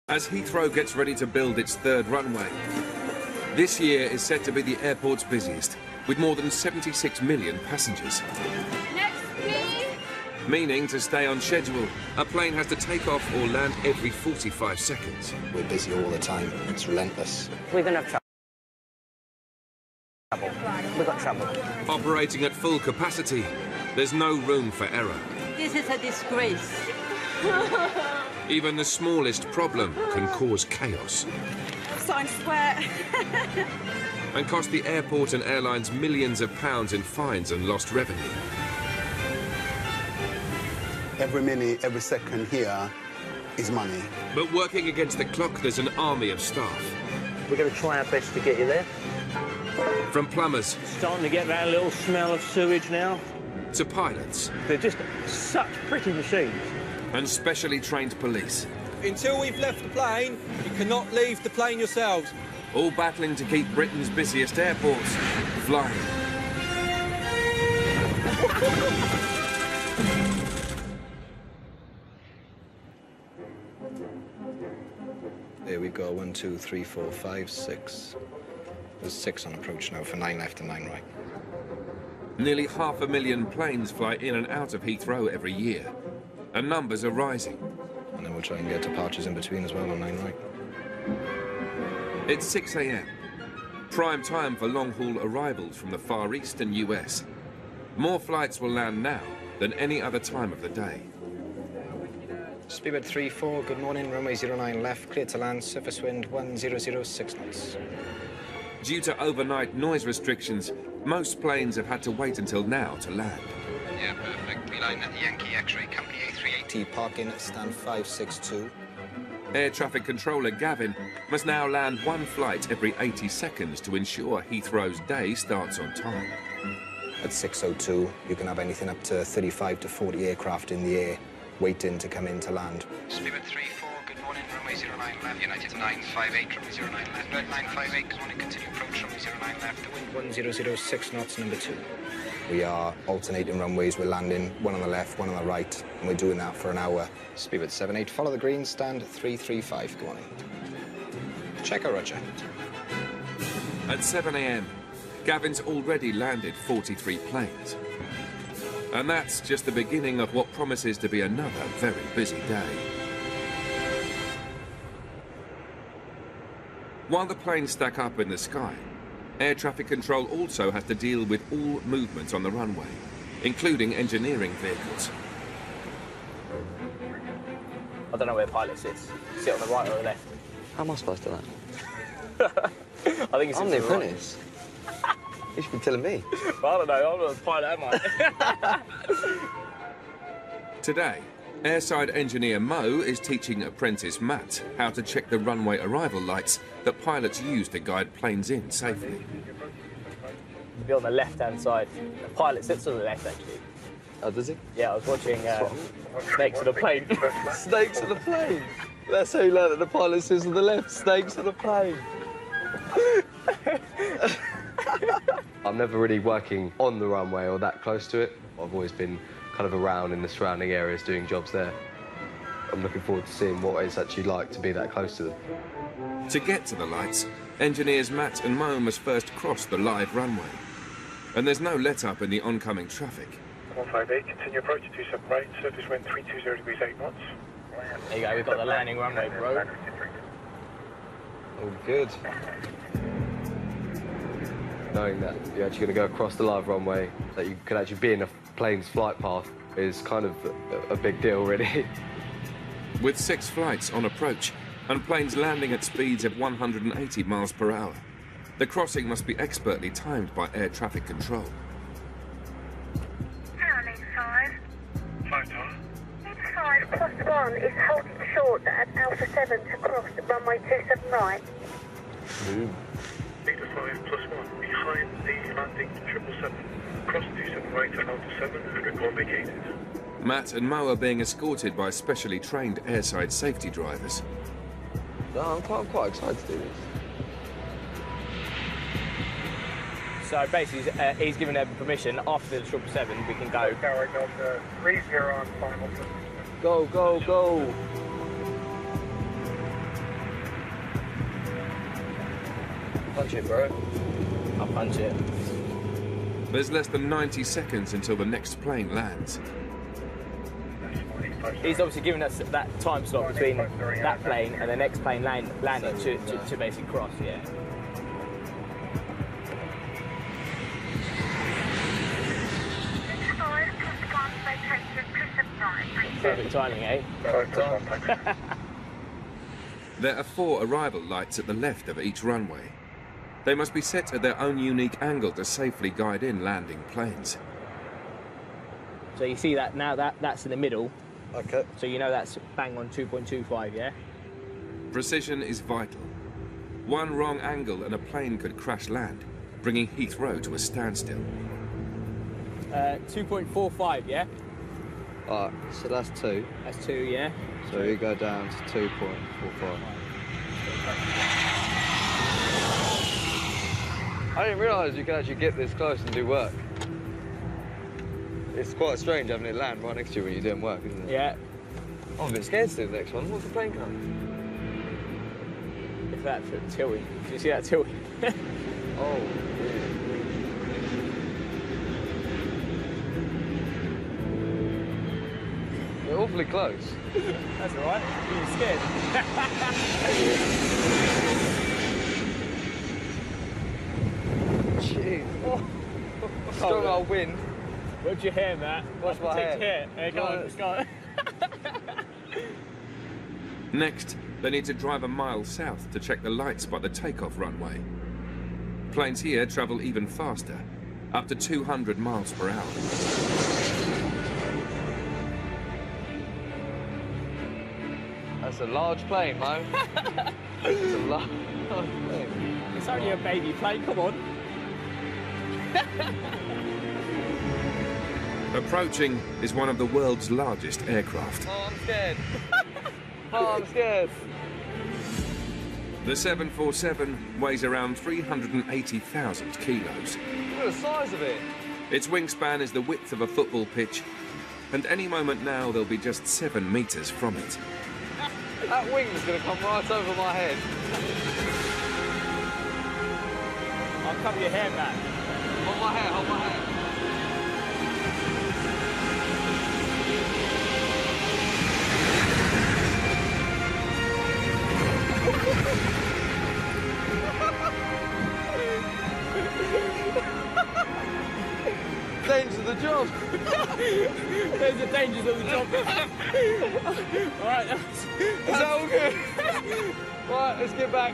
As Heathrow gets ready to build its third runway. This year is said to be the airport's busiest, with more than 76 million passengers. Next, please. Meaning, to stay on schedule, a plane has to take off or land every 45 seconds. We're busy all the time. It's relentless. We're going to have trouble. We've got trouble. Operating at full capacity, there's no room for error. This is a disgrace. Even the smallest problem can cause chaos. I swear. And cost the airport and airlines millions of pounds in fines and lost revenue. Every minute, every second here is money. But working against the clock, there's an army of staff. We're going to try our best to get you there. From plumbers... Starting to get that little smell of sewage now. ...to pilots. They're just such pretty machines. And specially trained police. Until we've left the plane, you cannot leave the plane yourselves. All battling to keep Britain's busiest airports flying. There we go. 1, 2, 3, 4, 5, 6. There's 6 on approach now for 9 left and 9 right. Nearly 500,000 planes fly in and out of Heathrow every year. And numbers are rising. And then we'll try and get departures in between as well on 9 right. It's 6 a.m. Prime time for long-haul arrivals from the Far East and US. More flights will land now than any other time of the day. Speedbird 34, good morning. Runway 09 left, clear to land. Surface wind 1006 knots. Due to overnight noise restrictions, most planes have had to wait until now to land. Yeah, perfect. Beeline at the Yankee X-ray company A380, parking stand 562. Air traffic controller Gavin must now land one flight every 80 seconds to ensure Heathrow's day starts on time. At 6:02, you can have anything up to 35 to 40 aircraft in the air waiting to come in to land. Speedbird 34, good morning. Runway 09 left, United 958, runway 09 left, 958, good morning. Continue approach, runway 09 left, the wind 1006 knots, number 2. We are alternating runways. We're landing one on the left, one on the right, and we're doing that for an hour. Speedbird 78, follow the green, stand 335, good morning. Checker, roger. At 7 a.m, Gavin's already landed 43 planes. And that's just the beginning of what promises to be another very busy day. While the planes stack up in the sky, air traffic control also has to deal with all movements on the runway, including engineering vehicles. I don't know where pilot sits. Sit on the right or the left? How am I supposed to land? I think it's I'm the apprentice. You should be telling me. Well, I don't know. I'm not a pilot, am I? Today, airside engineer Mo is teaching apprentice Matt how to check the runway arrival lights that pilots use to guide planes in safely. Be on the left-hand side. The pilot sits on the left, actually. Oh, does he? Yeah, I was watching Snakes on the Plane. Snakes on the plane. That's how you learn that the pilot sits on the left. Snakes on the plane. I'm never really working on the runway or that close to it. I've always been kind of around in the surrounding areas doing jobs there. I'm looking forward to seeing what it's actually like to be that close to them. To get to the lights, engineers Matt and Mo must first cross the live runway. And there's no let-up in the oncoming traffic. 158, continue approach to 27 right, surface wind 320 degrees 8 knots. There you go, we've got the landing runway, bro. All good. Knowing that you're actually going to go across the live runway, that you could actually be in a plane's flight path, is kind of a big deal, really. With 6 flights on approach and planes landing at speeds of 180 miles per hour, the crossing must be expertly timed by air traffic control. Turning 5. 5 tower. 5 plus 1 is holding short at Alpha 7 to cross runway 27 right. Beta 5 plus 1 behind the landing 777. Cross 27 right to Alpha 7 and report vacated. Matt and Mo are being escorted by specially trained airside safety drivers. No, I'm quite excited to do this. So basically, he's given them permission. After the 777, we can go. Carrying on 30 on final. Go, go, go. Punch it, bro. I'll punch it. There's less than 90 seconds until the next plane lands. He's obviously given us that time slot between that plane and the next plane landing to basically cross, yeah. Perfect timing, eh? Perfect time. There are 4 arrival lights at the left of each runway. They must be set at their own unique angle to safely guide in landing planes. So you see that now, that's in the middle. Okay. So you know that's bang on 2.25, yeah? Precision is vital. One wrong angle and a plane could crash land, bringing Heathrow to a standstill. 2.45, yeah? Alright, so that's 2. That's 2, yeah? So we go down to 2.45. I didn't realise you can actually get this close and do work. It's quite strange having it land right next to you when you're doing work, isn't it? Yeah. I'm a bit scared to do the next one. What's the plane come? If that's tilting. Do you see that tilting? Oh, we're awfully close. That's all right. You're scared. Jeez. Strong old wind. Watch your hair, Matt. Watch my hair. Hey, go on, let's go. Next, they need to drive a mile south to check the lights by the takeoff runway. Planes here travel even faster, up to 200 miles per hour. That's a large plane, Mo. It's a large plane. It's only a baby plane, come on. Approaching is one of the world's largest aircraft. Oh, I'm scared. Oh, I'm scared. The 747 weighs around 380,000 kilos. Look at the size of it. Its wingspan is the width of a football pitch, and any moment now they'll be just 7 meters from it. That wing is going to come right over my head. I'll cover your hair, Matt. Hold my hair, hold my hair. Dangers of the job. There's the dangers of the job. All right, is that all good? Right, let's get back.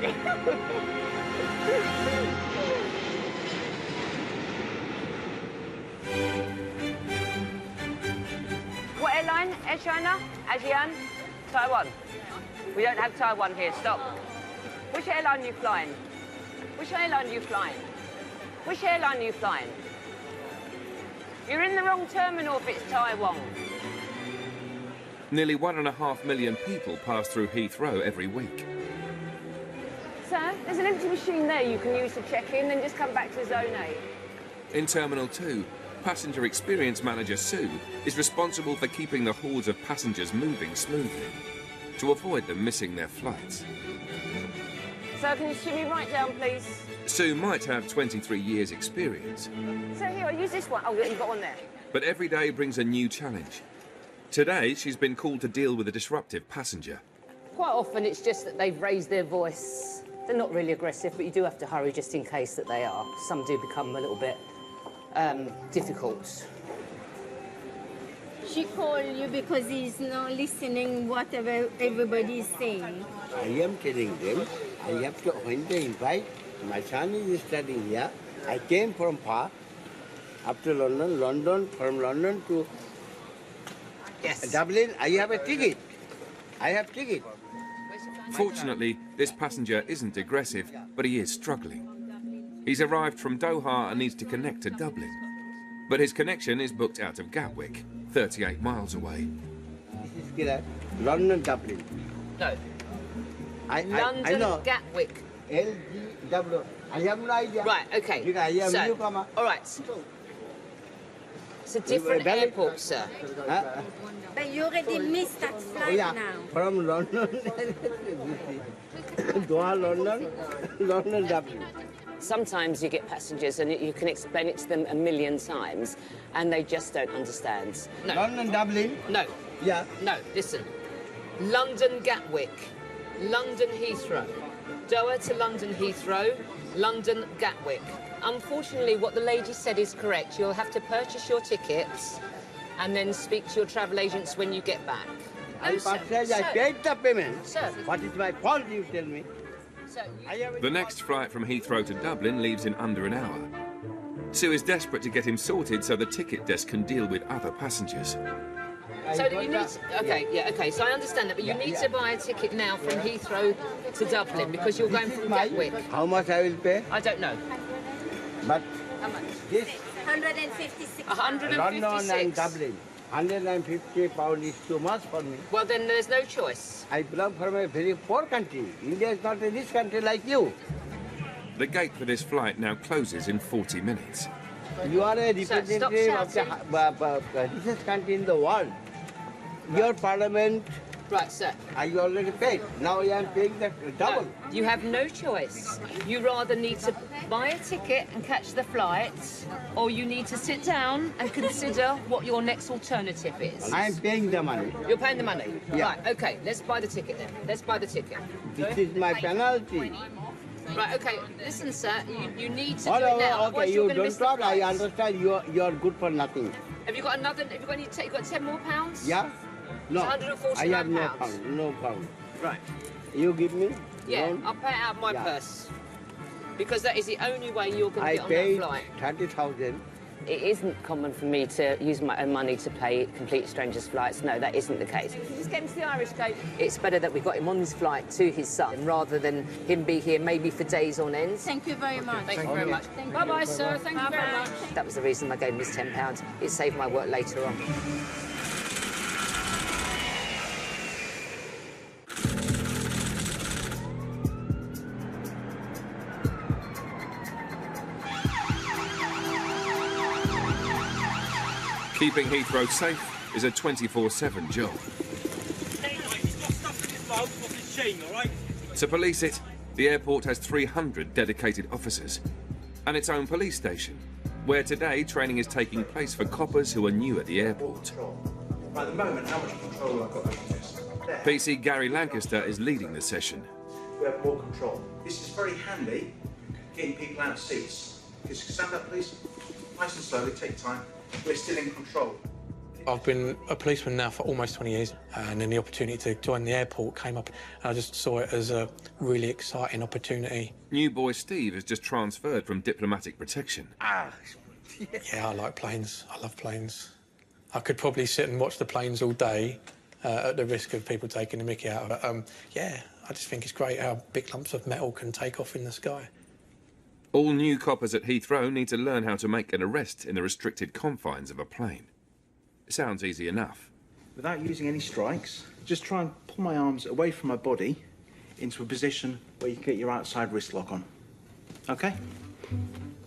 What airline? Air China? ASEAN? Taiwan? We don't have Taiwan here, stop. Which airline are you flying? Which airline are you flying? Which airline are you flying? You're in the wrong terminal if it's Taiwan. Nearly 1.5 million people pass through Heathrow every week. Sir, there's an empty machine there you can use to check in, then just come back to Zone A. In Terminal 2, Passenger Experience Manager Sue is responsible for keeping the hordes of passengers moving smoothly, to avoid them missing their flights. Sir, can you shoot me right down, please? Sue might have 23 years' experience, So here, I'll use this one. Oh, you've got one there. but every day brings a new challenge. Today, she's been called to deal with a disruptive passenger. Quite often it's just that they've raised their voice. They're not really aggressive, but you do have to hurry just in case that they are. Some do become a little bit difficult. She called you because he's not listening whatever everybody is saying. I am telling them, I have to, when they invite, my son is studying here. I came from far, up to London, from London to Dublin. I have a ticket. I have ticket. Fortunately, this passenger isn't aggressive, but he is struggling. He's arrived from Doha and needs to connect to Dublin. But his connection is booked out of Gatwick, 38 miles away. This is London, Dublin. No. I know. Gatwick. LGW. I have no idea. Right, okay. Because I am So, newcomer. all right. It's a different airport, sir. But you already missed that flight now. From London. Doha, London, Dublin. sometimes you get passengers and you can explain it to them a million times and they just don't understand. No. London, Dublin? No. Yeah. No, listen. London Gatwick, London Heathrow, Doha to London Heathrow, London Gatwick. Unfortunately, what the lady said is correct. You'll have to purchase your tickets and then speak to your travel agents when you get back. I paid the payment. Sir. What is my fault, you tell me? The next flight from Heathrow to Dublin leaves in under an hour. Sue is desperate to get him sorted so the ticket desk can deal with other passengers. So you need to, okay, so I understand that, but you need to buy a ticket now from Heathrow to Dublin because you're going from Gatwick. How much I will pay? I don't know. But How much? this 156. 156. London and Dublin, 150 pounds is too much for me. Well, then there's no choice. I belong from a very poor country. India is not a rich country like you. The gate for this flight now closes in 40 minutes. You are a Sir, stop representative of the richest country in the world. Your parliament, Right, sir. I already paid. Now I am paying the double. No, you have no choice. You rather need to buy a ticket and catch the flight, or you need to sit down and consider what your next alternative is. I am paying the money. You're paying the money? Yeah. Right, okay, let's buy the ticket then. Let's buy the ticket. This is my penalty. Right, okay, listen, sir, you need to Oh, do it now. no, otherwise okay, you're you gonna don't miss the talk. I flight. understand you are good for nothing. Have you got another, have you got any, you got 10 more pounds? Yeah? No, It's 149 I have no pounds. pound. No pound. Right. You give me? Yeah, loan? I'll pay it out of my Yeah. purse. Because that is the only way you're going to I get on paid that flight. 30,000. It isn't common for me to use my own money to pay complete strangers' flights. No, that isn't the case. Just get him to the Irish gate. It's better that we got him on this flight to his son rather than him be here maybe for days on end. Thank you very much. Thank you very much. Bye-bye, sir. Thank you very much. That was the reason I gave him his £10. It saved my work later on. Keeping Heathrow safe is a 24/7 job. To police it, the airport has 300 dedicated officers and its own police station, where today training is taking place for coppers who are new at the airport. At the moment, how much control I've got over this? There. PC Gary Lancaster is leading the session. We have more control. This is very handy, getting people out of seats. Just stand up, please. Nice and slowly, take time. We're still in control. I've been a policeman now for almost 20 years, and then the opportunity to join the airport came up, and I just saw it as a really exciting opportunity. New boy Steve has just transferred from diplomatic protection. Yeah, I like planes. I love planes. I could probably sit and watch the planes all day at the risk of people taking the mickey out of it. Yeah, I just think it's great how big lumps of metal can take off in the sky. All new coppers at Heathrow need to learn how to make an arrest in the restricted confines of a plane. It sounds easy enough. Without using any strikes, just try and pull my arms away from my body into a position where you can get your outside wrist lock on. Okay?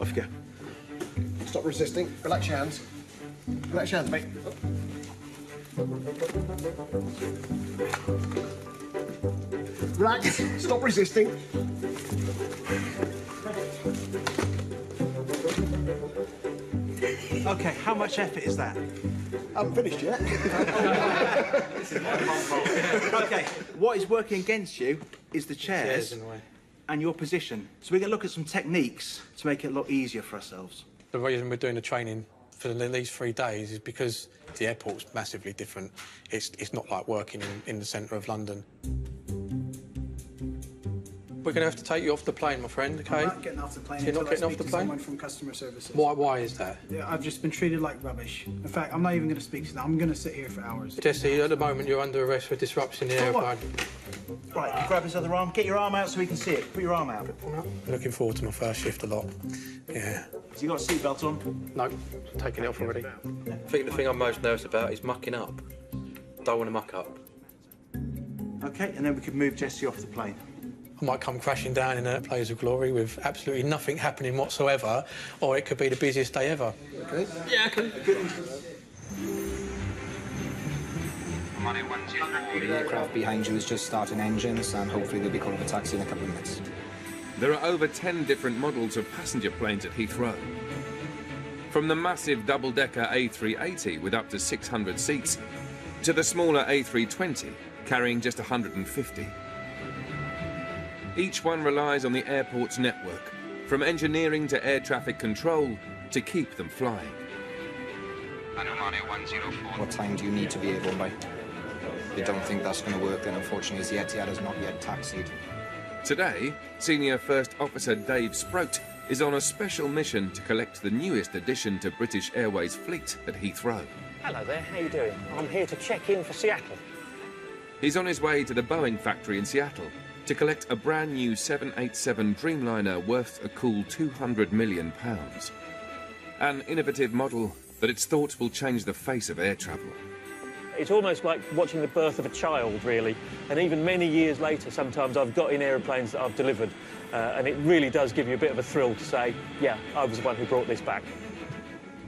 Off you go. Stop resisting. Relax your hands. Relax your hands, mate. Relax. Stop resisting. Okay, how much effort is that? I haven't finished yet. Okay, what is working against you is the chairs in the way. and your position. So we're going to look at some techniques to make it a lot easier for ourselves. The reason we're doing the training for these 3 days is because the airport's massively different. It's not like working in the centre of London. We're going to have to take you off the plane, my friend, OK? I'm not getting off the plane. You're not until I getting off speak the to plane? Someone from customer services. Why is that? Yeah, I've just been treated like rubbish. In fact, I'm not even going to speak to them. I'm going to sit here for hours. Jesse, at the moment you're under arrest for disrupting the For what? airplane. Right, you grab his other arm. Get your arm out so we can see it. Put your arm out. Looking forward to my first shift a lot. Yeah. Has he got a seatbelt on? No, taking it off already. I think the thing I'm most nervous about is mucking up. Don't want to muck up. Okay, and then we can move Jesse off the plane. I might come crashing down in a blaze of glory with absolutely nothing happening whatsoever, or it could be the busiest day ever. Okay. Yeah, okay. The aircraft behind you is just starting engines, and hopefully they'll be calling a taxi in a couple of minutes. There are over 10 different models of passenger planes at Heathrow. From the massive double-decker A380 with up to 600 seats, to the smaller A320 carrying just 150. Each one relies on the airport's network, from engineering to air traffic control, to keep them flying. What time do you need to be able by? If you don't think that's going to work, then unfortunately the Etihad has not yet taxied. Today, Senior First Officer Dave Sproat is on a special mission to collect the newest addition to British Airways fleet at Heathrow. Hello there, how you doing? I'm here to check in for Seattle. He's on his way to the Boeing factory in Seattle to collect a brand new 787 Dreamliner worth a cool £200 million. An innovative model that it's thought will change the face of air travel. It's almost like watching the birth of a child, really. And even many years later, sometimes I've got in aeroplanes that I've delivered, and it really does give you a bit of a thrill to say, yeah, I was the one who brought this back.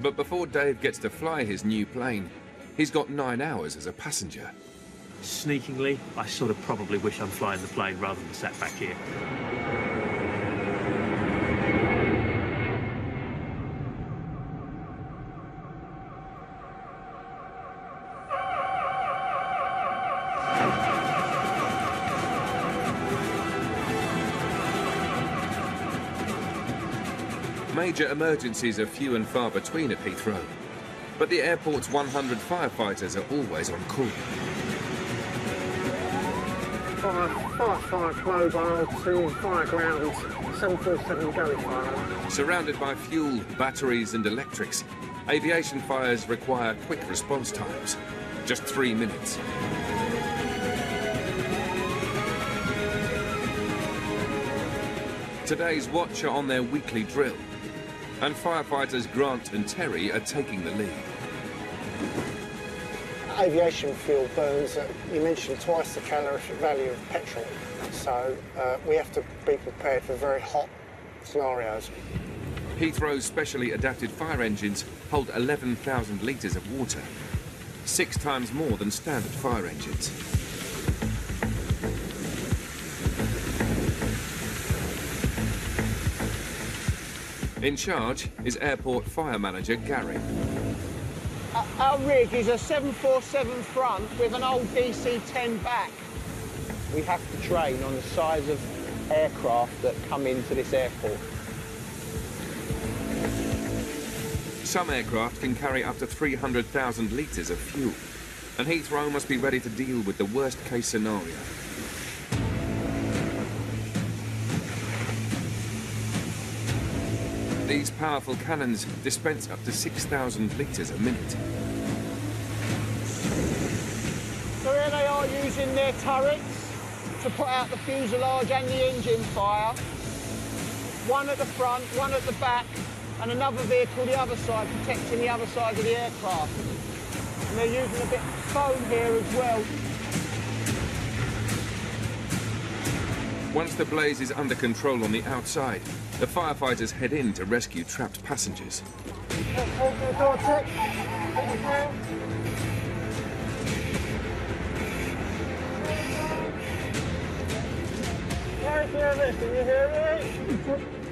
But before Dave gets to fly his new plane, he's got 9 hours as a passenger. Sneakingly, I sort of probably wish I'm flying the plane rather than sat back here. Major emergencies are few and far between at Heathrow, but the airport's 100 firefighters are always on call. Fire mobile to fire ground, 747 go fire. Surrounded by fuel, batteries and electrics, aviation fires require quick response times, just 3 minutes. Today's watch are on their weekly drill, and firefighters Grant and Terry are taking the lead. Aviation fuel burns at, you mentioned, twice the calorific value of petrol, so we have to be prepared for very hot scenarios. Heathrow's specially adapted fire engines hold 11,000 litres of water, 6 times more than standard fire engines. In charge is airport fire manager Gary. Our rig is a 747 front with an old DC-10 back. We have to train on the size of aircraft that come into this airport. Some aircraft can carry up to 300,000 litres of fuel, and Heathrow must be ready to deal with the worst-case scenario. These powerful cannons dispense up to 6,000 litres a minute. So here they are using their turrets to put out the fuselage and the engine fire. One at the front, one at the back, and another vehicle the other side, protecting the other side of the aircraft. And they're using a bit of foam here as well. Once the blaze is under control on the outside, the firefighters head in to rescue trapped passengers.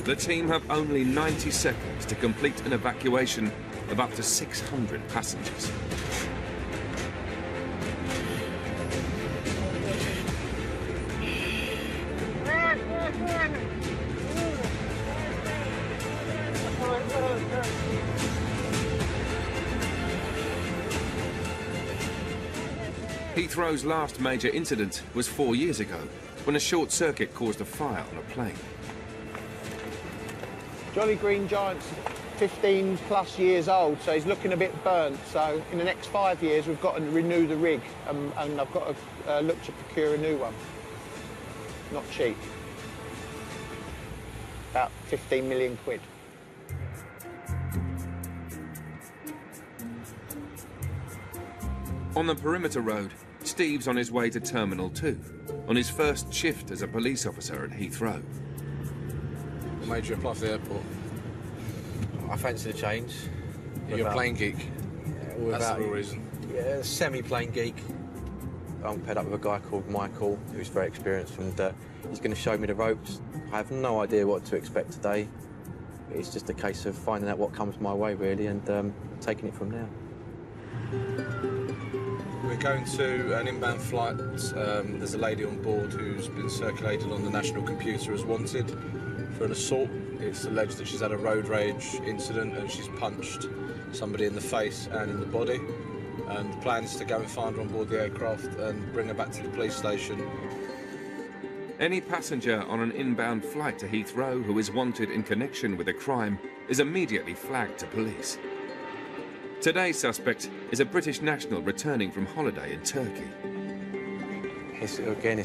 The team have only 90 seconds to complete an evacuation of up to 600 passengers. Heathrow's last major incident was 4 years ago, when a short circuit caused a fire on a plane. Jolly Green Giant's 15 plus years old, so he's looking a bit burnt. So in the next 5 years, we've got to renew the rig, and I've got to look to procure a new one. Not cheap. About 15 million quid. On the perimeter road, Steve's on his way to Terminal 2, on his first shift as a police officer at Heathrow. What made you apply for the airport? I fancy the change. You're a plane geek? That's Without the real reason. Yeah, semi-plane geek. I'm paired up with a guy called Michael, who's very experienced, and he's going to show me the ropes. I have no idea what to expect today. It's just a case of finding out what comes my way, really, and taking it from there. We're going to an inbound flight. There's a lady on board who's been circulated on the national computer as wanted for an assault. It's alleged that she's had a road rage incident and she's punched somebody in the face and in the body. And the plan is to go and find her on board the aircraft and bring her back to the police station. Any passenger on an inbound flight to Heathrow who is wanted in connection with a crime is immediately flagged to police. Today's suspect is a British national returning from holiday in Turkey. It's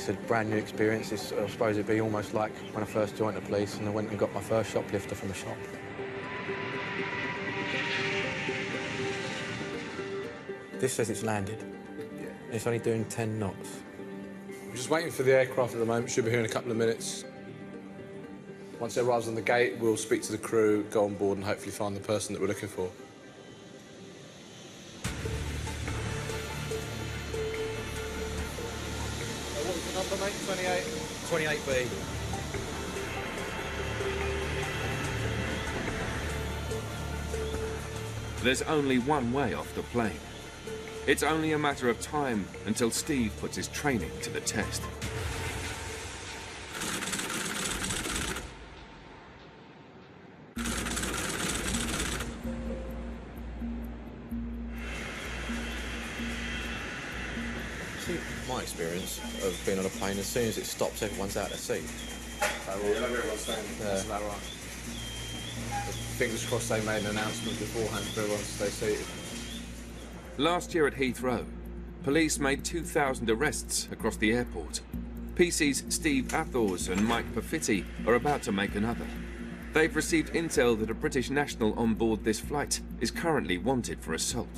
a brand new experience. I suppose it'd be almost like when I first joined the police and I went and got my first shoplifter from a shop. This says it's landed. Yeah. It's only doing 10 knots. We're just waiting for the aircraft at the moment. Should be here in a couple of minutes. Once it arrives on the gate, we'll speak to the crew, go on board and hopefully find the person that we're looking for. What was the number, mate? 28? 28B. There's only one way off the plane. It's only a matter of time until Steve puts his training to the test. See, my experience of being on a plane, as soon as it stops, everyone's out of their seat. Everyone's staying. That's about right. Fingers crossed they made an announcement beforehand for everyone to stay seated. Last year at Heathrow, police made 2,000 arrests across the airport. PC's Steve Athors and Mike Perfitti are about to make another. They've received intel that a British national on board this flight is currently wanted for assault.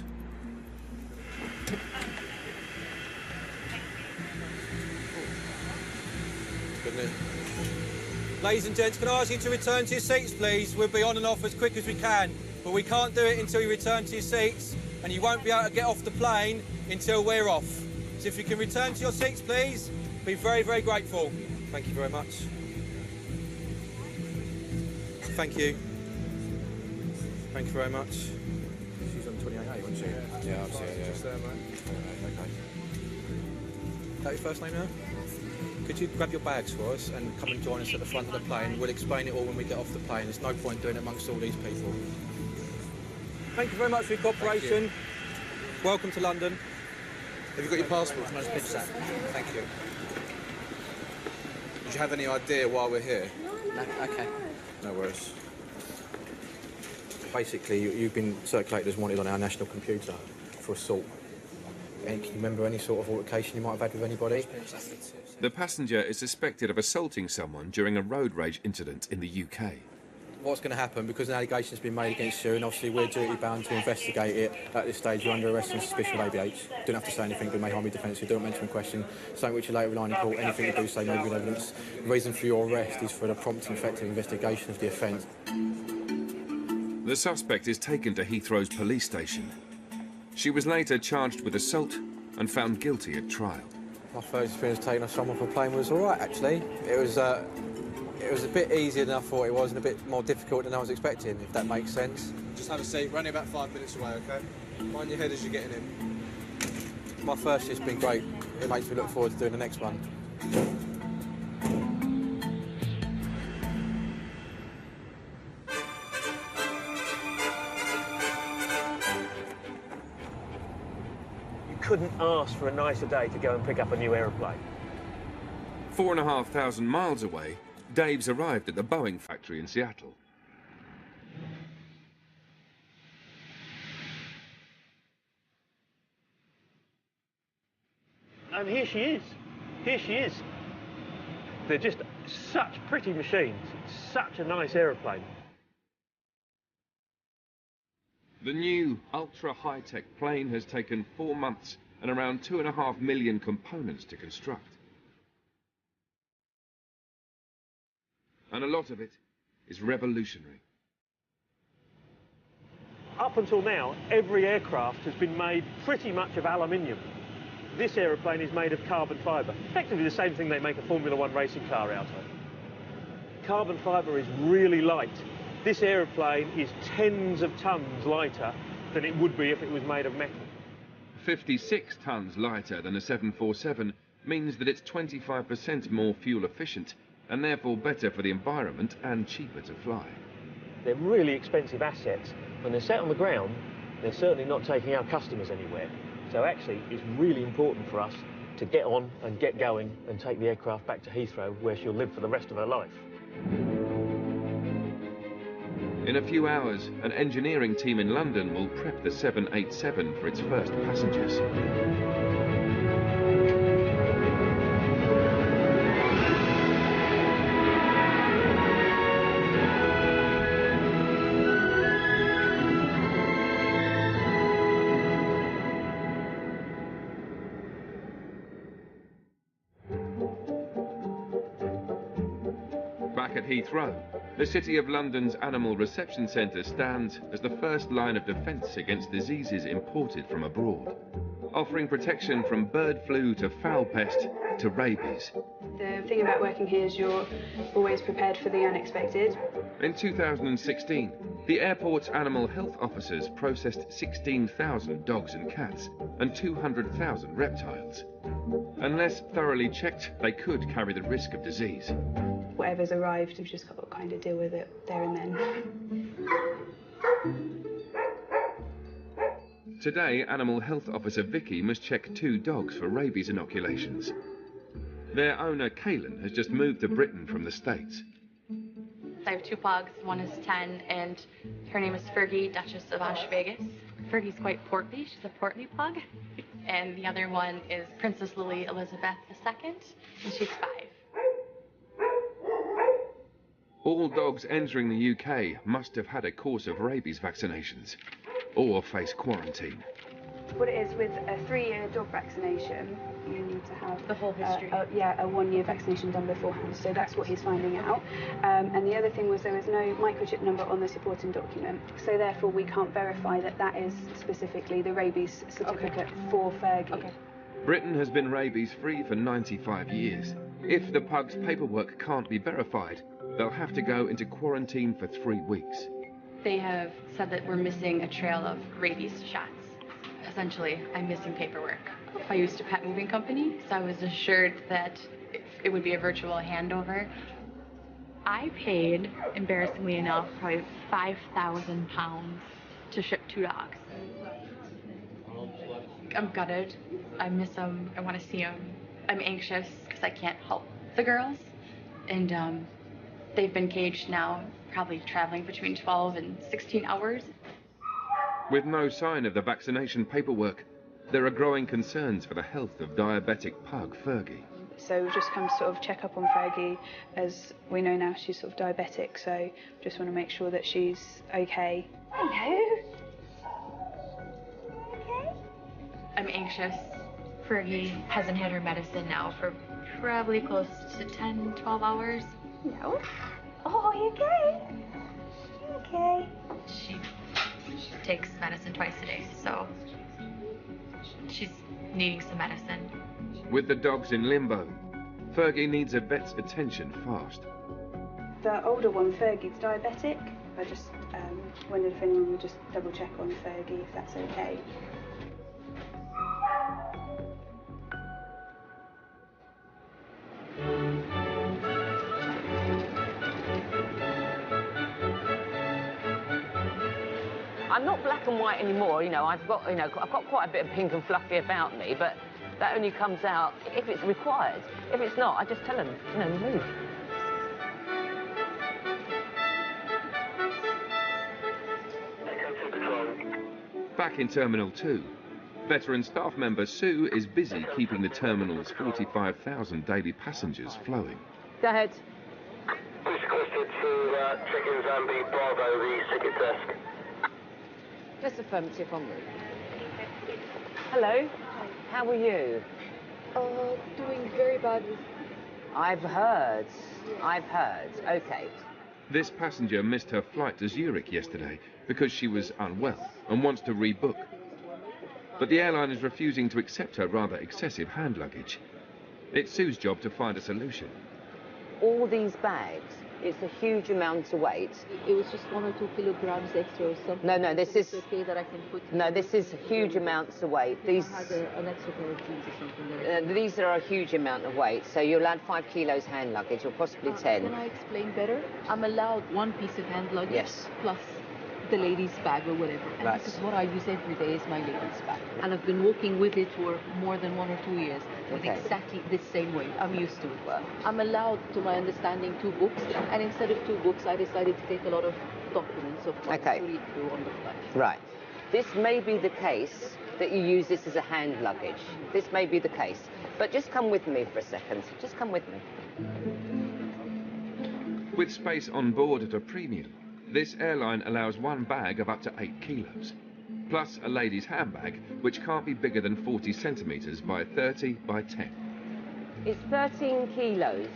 Ladies and gents, can I ask you to return to your seats, please? We'll be on and off as quick as we can, but we can't do it until you return to your seats, and you won't be able to get off the plane until we're off. So if you can return to your seats, please, be very, very grateful. Thank you very much. Thank you. Thank you very much. She's on 28A, wasn't she? Yeah, I've seen her, yeah. Just there, mate. Okay. Is that your first name now? Could you grab your bags for us and come and join us at the front of the plane? We'll explain it all when we get off the plane. There's no point doing it amongst all these people. Thank you very much for your cooperation. Welcome to London. Have you got your passport? Nice pitch that. Thank you. Did you have any idea why we're here? No, okay. No worries. Basically, you've been circulated as wanted on our national computer for assault. And can you remember any sort of altercation you might have had with anybody? The passenger is suspected of assaulting someone during a road rage incident in the UK. What's going to happen, because an allegation's been made against you, and obviously we're duty-bound to investigate it. At this stage, you're under arrest on suspicion of ABH. Don't have to say anything, but may harm your defence. You don't mention a question. Something which you later rely in court. Anything you do say may be evidence. The reason for your arrest is for the prompt and effective investigation of the offence. The suspect is taken to Heathrow's police station. She was later charged with assault and found guilty at trial. My first experience taking off someone from a plane was all right, actually. It was a bit easier than I thought it was, and a bit more difficult than I was expecting, if that makes sense. Just have a seat. We're only about 5 minutes away, okay? Mind your head as you're getting in. My first shift's been great. It makes me look forward to doing the next one. Couldn't ask for a nicer day to go and pick up a new aeroplane. 4,500 miles away, Dave's arrived at the Boeing factory in Seattle. And here she is. Here she is. They're just such pretty machines. It's such a nice aeroplane. The new ultra-high-tech plane has taken 4 months and around 2.5 million components to construct. And a lot of it is revolutionary. Up until now, every aircraft has been made pretty much of aluminium. This aeroplane is made of carbon fibre, effectively the same thing they make a Formula 1 racing car out of. Carbon fibre is really light. This aeroplane is tens of tons lighter than it would be if it was made of metal. 56 tonnes lighter than a 747 means that it's 25% more fuel efficient and therefore better for the environment and cheaper to fly. They're really expensive assets. When they're set on the ground, they're certainly not taking our customers anywhere. So actually, it's really important for us to get on and get going and take the aircraft back to Heathrow, where she'll live for the rest of her life. In a few hours, an engineering team in London will prep the 787 for its first passengers. Back at Heathrow, the City of London's Animal Reception Centre stands as the first line of defence against diseases imported from abroad, offering protection from bird flu to fowl pest to rabies. The thing about working here is you're always prepared for the unexpected. In 2016, the airport's animal health officers processed 16,000 dogs and cats and 200,000 reptiles. Unless thoroughly checked, they could carry the risk of disease. Whatever's arrived, we've just got to kind of deal with it there and then. Today, Animal Health Officer Vicky must check 2 dogs for rabies inoculations. Their owner, Kaylin, has just moved to Britain from the States. I have 2 pugs. One is 10, and her name is Fergie, Duchess of Ash Vegas. Fergie's quite portly. She's a portly pug. And the other one is Princess Lily Elizabeth II, and she's 5. All dogs entering the UK must have had a course of rabies vaccinations or face quarantine. What it is with a 3-year dog vaccination, you need to have the whole history. A 1-year vaccination done beforehand. So that's what he's finding out. And the other thing was there was no microchip number on the supporting document. So therefore we can't verify that that is specifically the rabies certificate for Fergie. Okay. Britain has been rabies-free for 95 years. If the pug's paperwork can't be verified, they'll have to go into quarantine for 3 weeks. They have said that we're missing a trail of rabies shots. Essentially, I'm missing paperwork. I used a pet moving company, so I was assured that it would be a virtual handover. I paid, embarrassingly enough, probably £5,000 to ship 2 dogs. I'm gutted. I miss them. I want to see them. I'm anxious because I can't help the girls. And they've been caged now, probably traveling between 12 and 16 hours. With no sign of the vaccination paperwork, there are growing concerns for the health of diabetic pug Fergie. So we've just come to sort of check up on Fergie. As we know now, she's sort of diabetic, so just want to make sure that she's okay. Hello. Okay. I'm anxious. Fergie hasn't had her medicine now for probably close to 10, 12 hours. No. Oh, you okay? You okay? She takes medicine twice a day, so she's needing some medicine. With the dogs in limbo, Fergie needs a vet's attention fast. The older one, Fergie's diabetic. I just wondered if anyone would just double check on Fergie, if that's okay. I'm not black and white anymore, I've got quite a bit of pink and fluffy about me, but that only comes out if it's required. If it's not, I just tell them, move. Back in Terminal 2, veteran staff member Sue is busy keeping the terminal's 45,000 daily passengers flowing. Go ahead. Please requested to check in Zambia Bravo, the ticket desk. Just affirmative on route. Hello. How are you? Doing very badly. I've heard. Okay. This passenger missed her flight to Zurich yesterday because she was unwell and wants to rebook. but the airline is refusing to accept her rather excessive hand luggage. It's Sue's job to find a solution. All these bags, it's a huge amount of weight. It was just 1 or 2 kilograms extra or something. No, this is... okay that I can put... No, this is huge amounts of weight. These... I had an extra pair of jeans or something. These are a huge amount of weight, so you're allowed 5 kilos hand luggage, or possibly 10. Can I explain better? I'm allowed 1 piece of hand luggage. Yes. Plus the ladies' bag or whatever. And Right. this is what I use every day is my ladies' bag. And I've been walking with it for more than 1 or 2 years with Okay. exactly this same weight. I'm used to it. I'm allowed, to my understanding, 2 books. And instead of 2 books, I decided to take a lot of documents of mine Okay. to read through on the flight. Right. This may be the case that you use this as a hand luggage. This may be the case. But just come with me for a second. Just come with me. With space on board at a premium, this airline allows 1 bag of up to 8 kilos, plus a lady's handbag, which can't be bigger than 40 centimetres by 30 by 10. It's 13 kilos.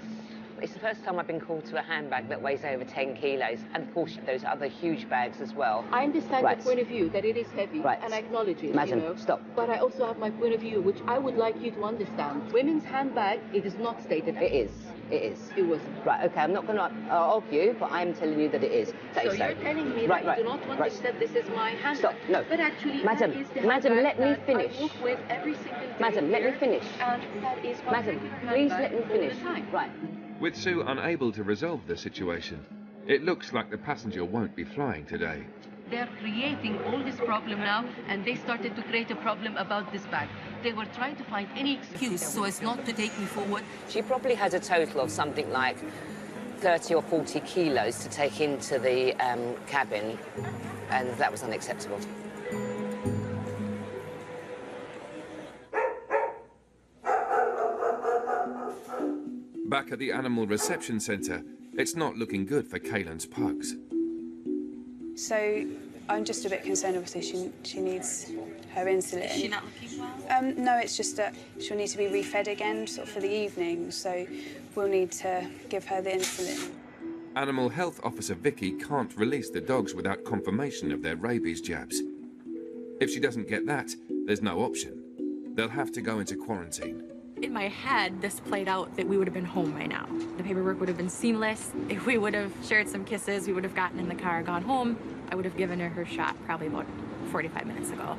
It's the first time I've been called to a handbag that weighs over 10 kilos, and of course those other huge bags as well. I understand Right. the point of view that it is heavy, Right. and I acknowledge it. Madam, you know. stop. But I also have my point of view, which I would like you to understand. Women's handbag, it is not stated. It is. It is. It wasn't. Right, okay, I'm not going to argue, but I'm telling you that it is. Say So you're telling me that you do not want to accept this as my handbag. Stop, no. But actually, Madam, that is the Madam, handbag let me that finish. I walk with every single day. Madam, let me here, finish. And that is my Madam, favorite please handbag let me all the finish. time. Right. With Sue unable to resolve the situation, it looks like the passenger won't be flying today. They're creating all this problem now, and they started to create a problem about this bag. They were trying to find any excuse so as not to take me forward. She probably had a total of something like 30 or 40 kilos to take into the cabin, and that was unacceptable. Back at the animal reception centre, it's not looking good for Kaylin's pugs. So I'm just a bit concerned, obviously, she needs her insulin. Is she not looking well? No, it's just that she'll need to be refed again sort of for the evening, so we'll need to give her the insulin. Animal Health Officer Vicky can't release the dogs without confirmation of their rabies jabs. If she doesn't get that, there's no option. They'll have to go into quarantine. In my head, this played out that we would have been home by now. The paperwork would have been seamless. If we would have shared some kisses, we would have gotten in the car, gone home. I would have given her shot probably about 45 minutes ago.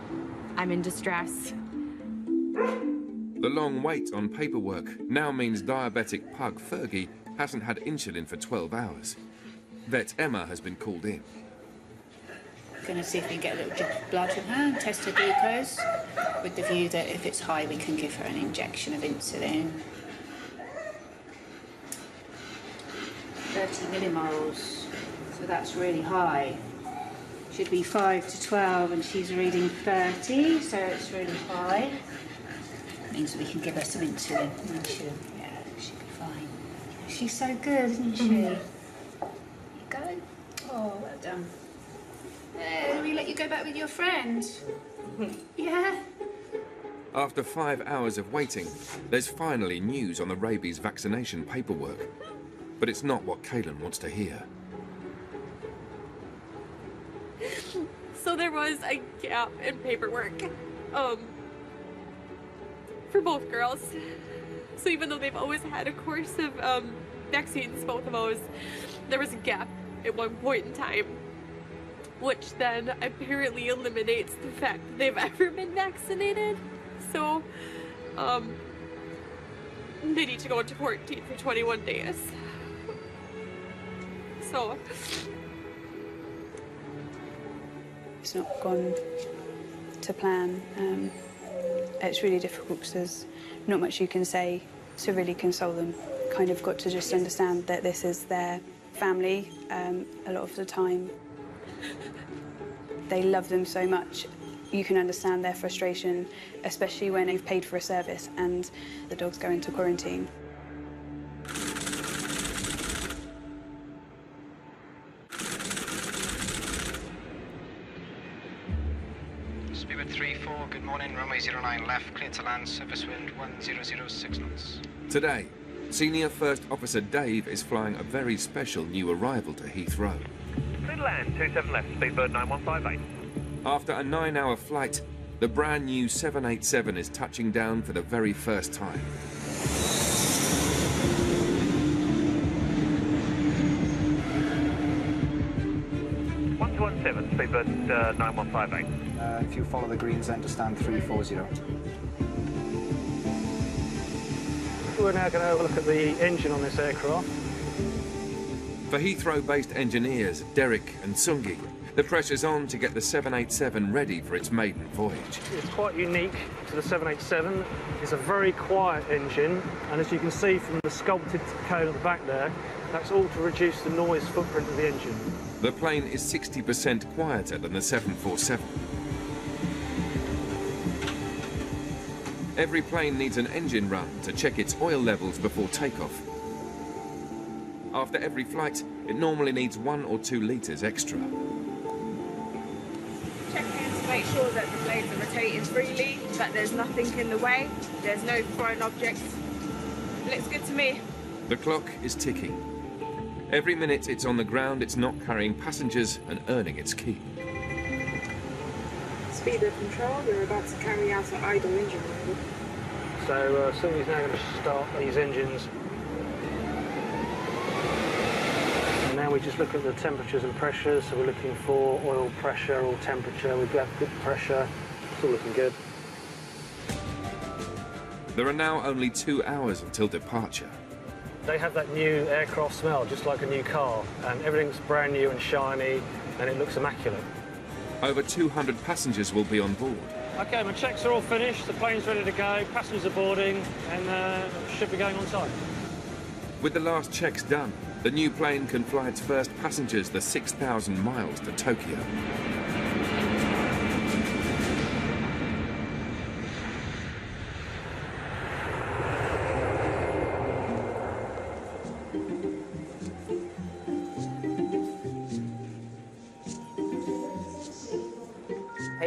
I'm in distress. The long wait on paperwork now means diabetic pug Fergie hasn't had insulin for 12 hours. Vet Emma has been called in. Going to see if we can get a little drop of blood from her and test her glucose with the view that if it's high we can give her an injection of insulin. 30 millimoles, so that's really high. Should be 5 to 12 and she's reading 30, so it's really high. Means we can give her some insulin and she'll be fine. She's so good, isn't she? Here you go. Oh, well done. We let you go back with your friend. Yeah? After 5 hours of waiting, there's finally news on the rabies vaccination paperwork. But it's not what Kaylin wants to hear. So there was a gap in paperwork for both girls. So even though they've always had a course of vaccines, both of those, there was a gap at one point in time, which then apparently eliminates the fact that they've ever been vaccinated. So they need to go into quarantine for 21 days. So It's not gone to plan. It's really difficult because there's not much you can say to really console them. Kind of got to just understand that this is their family a lot of the time. They love them so much. You can understand their frustration, especially when they've paid for a service and the dogs go into quarantine. Speedbird 34, good morning, runway 09 left, clear to land, surface wind 1006 knots. Today, Senior First Officer Dave is flying a very special new arrival to Heathrow. Clear to land, 27 left, Speedbird 9158. After a 9-hour flight, The brand new 787 is touching down for the very first time. Speedbird 9158. If you follow the greens then to stand 340. We're now going to have a look at the engine on this aircraft. For Heathrow-based engineers Derek and Sungi, the pressure's on to get the 787 ready for its maiden voyage. It's quite unique to the 787. It's a very quiet engine, and as you can see from the sculpted cone at the back there, that's all to reduce the noise footprint of the engine. The plane is 60% quieter than the 747. Every plane needs an engine run to check its oil levels before takeoff. After every flight, it normally needs 1 or 2 litres extra. Check in to make sure that the blades are rotating freely, that there's nothing in the way, there's no foreign objects. Looks good to me. The clock is ticking. Every minute it's on the ground, it's not carrying passengers and earning its keep. Speedbird control, we're about to carry out an idle engine run. So Sylvie's now going to start these engines. And now we just look at the temperatures and pressures. So we're looking for oil pressure or temperature. We've got good pressure. It's all looking good. There are now only 2 hours until departure. They have that new aircraft smell, just like a new car, and everything's brand new and shiny, and it looks immaculate. Over 200 passengers will be on board. OK, my checks are all finished, the plane's ready to go, passengers are boarding, and should be going on site. With the last checks done, the new plane can fly its first passengers the 6,000 miles to Tokyo.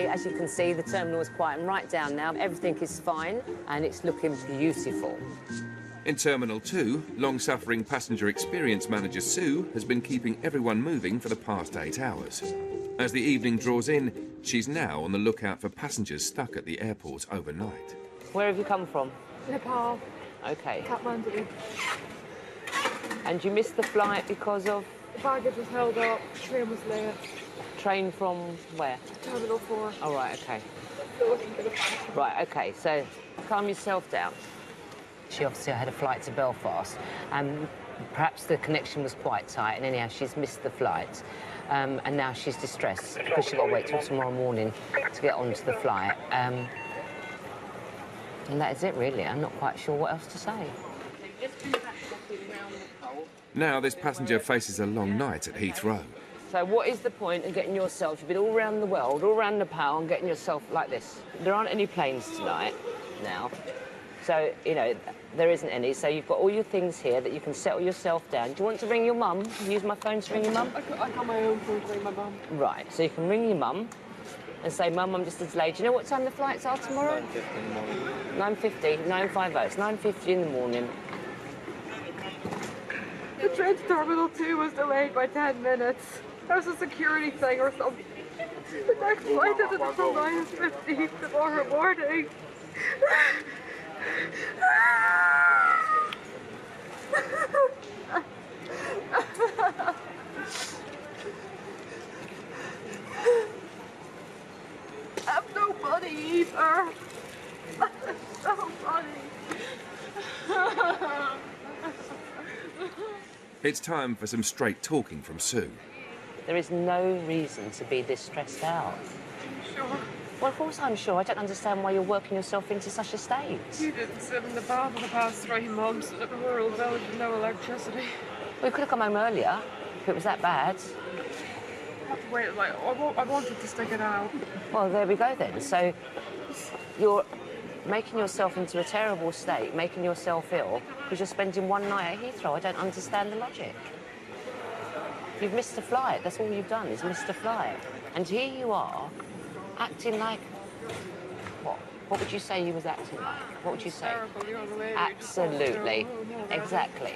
As you can see, the terminal is quieting right down now. Everything is fine, and it's looking beautiful. In Terminal 2, long-suffering passenger experience manager Sue has been keeping everyone moving for the past 8 hours. As the evening draws in, she's now on the lookout for passengers stuck at the airport overnight. Where have you come from? Nepal. OK. Kathmandu. And you missed the flight because of? The baggage was held up, train was late. Train from where? Terminal 4. Oh, right, OK. Still looking for the flight. Right, OK, so calm yourself down. She obviously had a flight to Belfast, and perhaps the connection was quite tight, and anyhow, she's missed the flight. And now she's distressed because she's got to wait till tomorrow morning to get onto the flight. And that is it, really. I'm not quite sure what else to say. Now this passenger faces a long night at Heathrow. So what is the point of getting yourself, you've been all around the world, all around Nepal, and getting yourself like this? There aren't any planes tonight now. So, you know, there isn't any. So you've got all your things here that you can settle yourself down. Do you want to ring your mum? Use my phone to ring your mum? I got my own phone to ring my mum. Right, so you can ring your mum and say, Mum, I'm just a delayed. Do you know what time the flights are tomorrow? 9:50 in the morning. 9:50, 9:50. It's 9:50 in the morning. The train to Terminal 2 was delayed by 10 minutes. There was a security thing or something. The next flight isn't until 9:50 tomorrow morning. I have no money either. No money. It's time for some straight talking from Sue. There is no reason to be this stressed out. Sure. Well, of course I'm sure. I don't understand why you're working yourself into such a state. You didn't sit in the bar for the past 3 months in a rural village with no electricity. We could have come home earlier if it was that bad. I have to wait, like, I wanted to stick it out. Well, there we go then. So you're making yourself into a terrible state, making yourself ill, because you're spending one night at Heathrow. I don't understand the logic. You've missed a flight. That's all you've done, is missed a flight. And here you are, acting like... What would you say he was acting like? What would you say? Terrible, young lady. Absolutely. Exactly.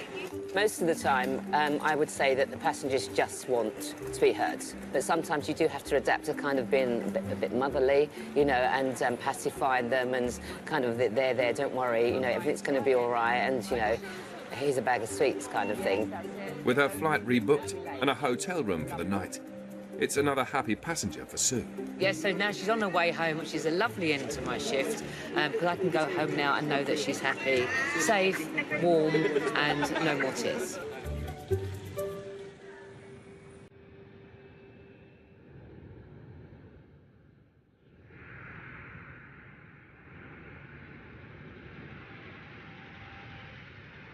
Most of the time, I would say that the passengers just want to be heard. But sometimes you do have to adapt to kind of being a bit motherly, you know, and pacifying them and kind of, they're there, don't worry, you know, everything's going to be all right, and, you know, here's a bag of sweets kind of thing. With her flight rebooked and a hotel room for the night, it's another happy passenger for Sue. Yeah, so now she's on her way home, which is a lovely end to my shift, because I can go home now and know that she's happy, safe, warm, and no more tears.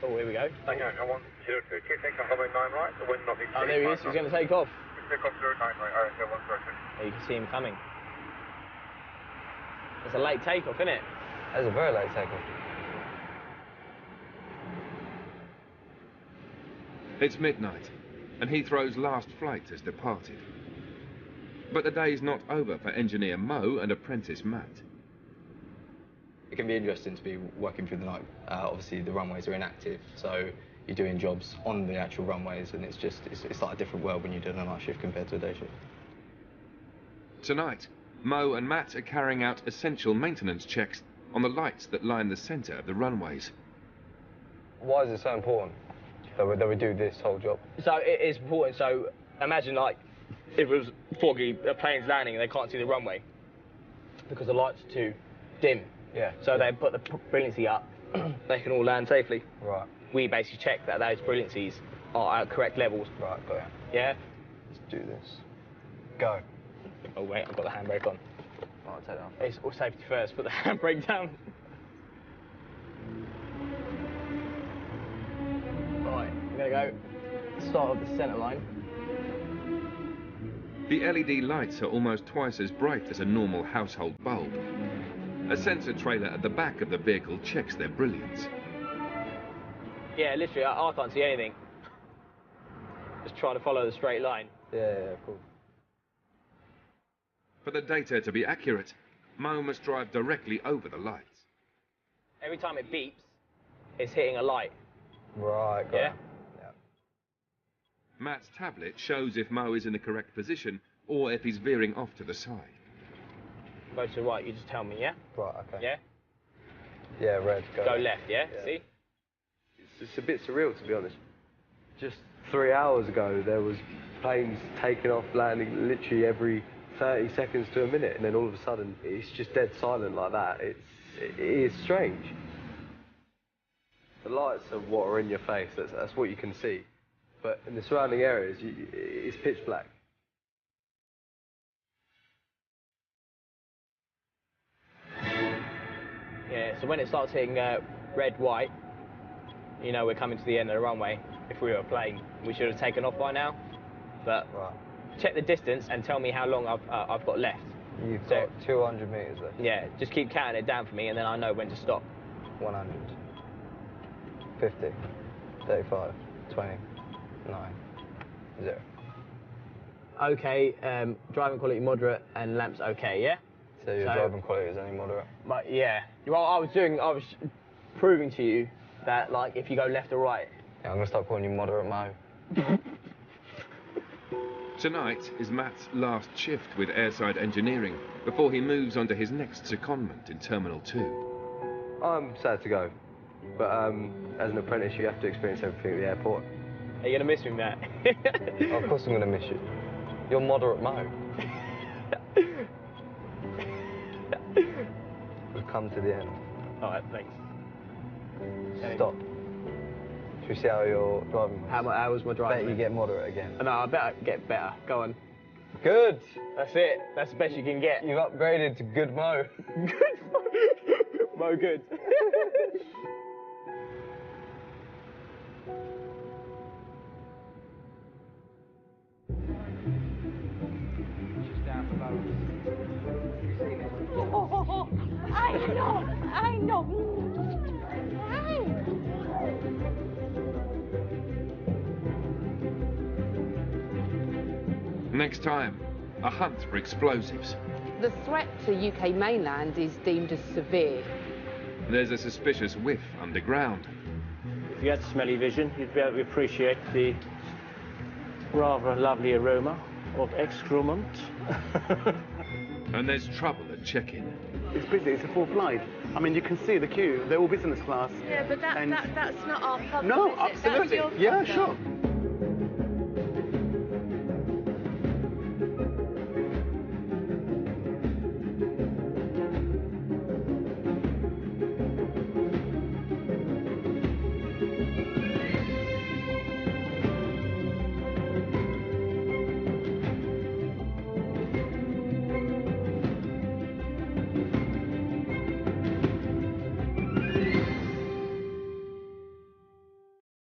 Oh, here we go. Thank you. I want 02. Take off runway 9 right, the wind not be Oh, there he is. He's going to take off. Take off 09 right. All right, go 1 You can see him coming. It's a late takeoff, isn't it? That's a very late takeoff. It's midnight, and Heathrow's last flight has departed. But the day's not over for engineer Mo and apprentice Matt. It can be interesting to be working through the night. Obviously, the runways are inactive, so you're doing jobs on the actual runways, and it's like a different world when you're doing a night shift compared to a day shift. Tonight, Mo and Matt are carrying out essential maintenance checks on the lights that line the centre of the runways. Why is it so important that we do this whole job? So it is important. So imagine, like, if it was foggy, a plane's landing and they can't see the runway because the lights are too dim. Yeah. So they put the brilliancy up. They can all land safely. Right. We basically check that those brilliancies are at correct levels. Right, got it. Yeah? Let's do this. Go. Oh, wait, I've got the handbrake on. I'll take that off. It's all safety first, put the handbrake down. Right, we're going to go start of the centre line. The LED lights are almost twice as bright as a normal household bulb. A sensor trailer at the back of the vehicle checks their brilliance. Yeah, literally, I can't see anything. Just trying to follow the straight line. Yeah, cool. For the data to be accurate, Mo must drive directly over the lights. Every time it beeps, it's hitting a light. Right, got Yeah? it. Matt's tablet shows if Mo is in the correct position or if he's veering off to the side. Go to the right, you just tell me, yeah? Right, okay. Yeah? Yeah, red, Go left, yeah? See? It's a bit surreal, to be honest. Just 3 hours ago, there was planes taking off, landing literally every 30 seconds to a minute, and then all of a sudden, it's just dead silent like that. It is strange. The lights are what are in your face, that's what you can see. But in the surrounding areas, it's pitch black. Yeah, so when it starts hitting red, white, you know we're coming to the end of the runway. If we were a plane, we should have taken off by now. But check the distance and tell me how long I've got left. You've got 200 metres left. Yeah, just keep counting it down for me and then I know when to stop. 100. 50. 35. 20. 9. 0. Okay, driving quality moderate and lamps okay, yeah? So your driving quality is only moderate? But yeah. Well, I was proving to you that, like, if you go left or right. Yeah, I'm going to start calling you moderate Mo. Tonight is Matt's last shift with airside engineering before he moves on to his next secondment in Terminal 2. I'm sad to go, but as an apprentice, you have to experience everything at the airport. Are you going to miss me, Matt? Of course I'm going to miss you. You're moderate Mo. We've come to the end. All right, thanks. Stop. Should we see how you're driving was? How was my driving? Bet you get moderate again. No, I better get better. Go on. Good. That's it. That's the best you can get. You've upgraded to good Mo. Good Mo. Mo good. I know. Next time, a hunt for explosives. the threat to UK mainland is deemed as severe. There's a suspicious whiff underground. If you had smelly vision, you'd be able to appreciate the rather lovely aroma of excrement. And there's trouble at check-in. It's busy, it's a full flight. I mean, you can see the queue, they're all business class. Yeah, but that's not our problem. No, is it? That's absolutely. your Yeah, problem. sure.